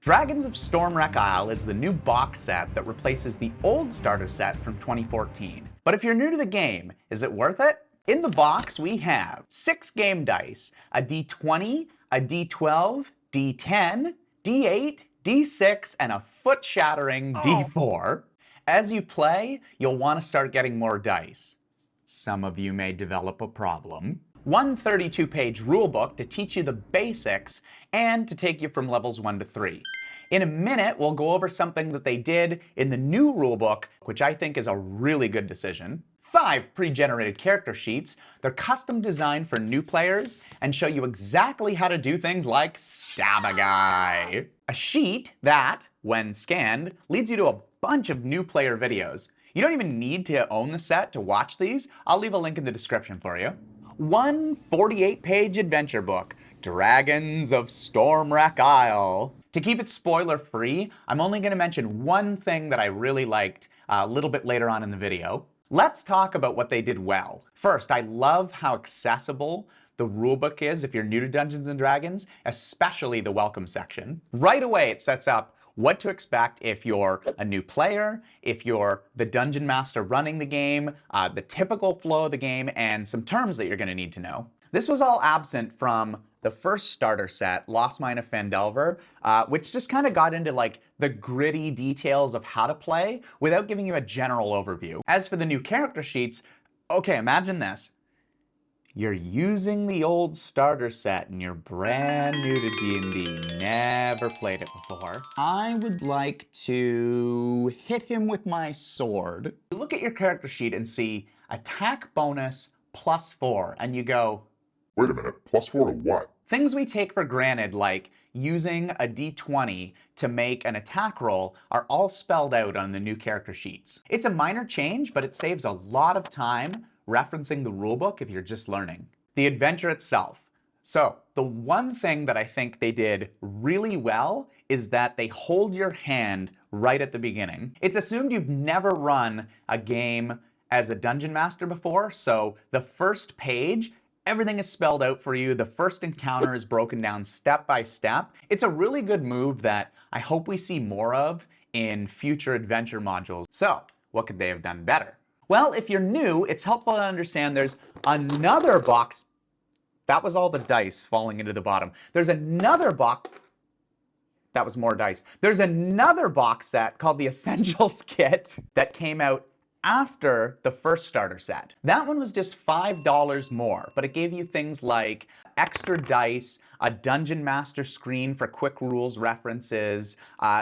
Dragons of Stormwreck Isle is the new box set that replaces the old starter set from 2014. But if you're new to the game, is it worth it? In the box, we have 6 game dice, a D20, a D12, D10, D8, D6, and a foot-shattering D4. As you play, you'll want to start getting more dice. Some of you may develop a problem. One 32-page rulebook to teach you the basics and to take you from levels 1 to 3. In a minute, we'll go over something that they did in the new rulebook, which I think is a really good decision. 5 pre-generated character sheets. They're custom designed for new players and show you exactly how to do things like stab a guy. A sheet that, when scanned, leads you to a bunch of new player videos. You don't even need to own the set to watch these. I'll leave a link in the description for you. One 48-page adventure book, Dragons of Stormwreck Isle. To keep it spoiler-free, I'm only going to mention one thing that I really liked a little bit later on in the video. Let's talk about what they did well. First, I love how accessible the rulebook is if you're new to Dungeons & Dragons, especially the welcome section. Right away, it sets up what to expect if you're a new player, if you're the dungeon master running the game, the typical flow of the game, and some terms that you're going to need to know. This was all absent from the first starter set, Lost Mine of Phandelver, which just kind of got into like the gritty details of how to play without giving you a general overview. As for the new character sheets, okay, imagine this. You're using the old starter set and you're brand new to D&D, never played it before. I would like to hit him with my sword. You look at your character sheet and see attack bonus +4, and you go, wait a minute, +4 to what? Things we take for granted, like using a D20 to make an attack roll, are all spelled out on the new character sheets. It's a minor change, but it saves a lot of time referencing the rulebook if you're just learning. The adventure itself. So, the one thing that I think they did really well is that they hold your hand right at the beginning. It's assumed you've never run a game as a dungeon master before, so the first page, everything is spelled out for you. The first encounter is broken down step by step. It's a really good move that I hope we see more of in future adventure modules. So, what could they have done better? Well, if you're new, it's helpful to understand there's another box. That was all the dice falling into the bottom. There's another box. That was more dice. There's another box set called the Essentials Kit that came out after the first starter set. That one was just $5 more, but it gave you things like extra dice, a dungeon master screen for quick rules references,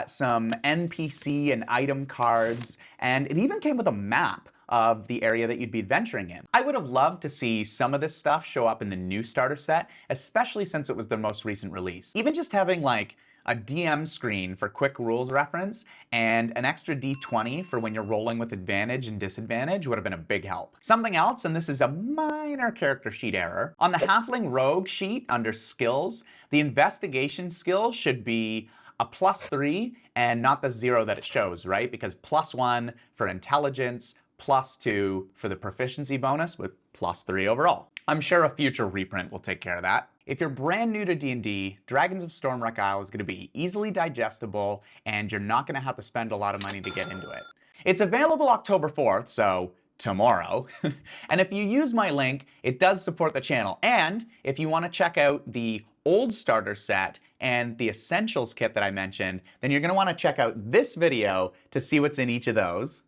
some NPC and item cards, and it even came with a map of the area that you'd be adventuring in. I would have loved to see some of this stuff show up in the new starter set, especially since it was the most recent release. Even just having like a DM screen for quick rules reference and an extra D20 for when you're rolling with advantage and disadvantage would have been a big help. Something else, and this is a minor character sheet error. On the Halfling Rogue sheet under skills, the investigation skill should be a +3 and not the 0 that it shows, right? Because +1 for intelligence, +2 for the proficiency bonus with +3 overall. I'm sure a future reprint will take care of that. If you're brand new to D&D, Dragons of Stormwreck Isle is going to be easily digestible, and you're not going to have to spend a lot of money to get into it. It's available October 4th, so tomorrow. And if you use my link, it does support the channel. And if you want to check out the old starter set and the Essentials Kit that I mentioned, then you're going to want to check out this video to see what's in each of those.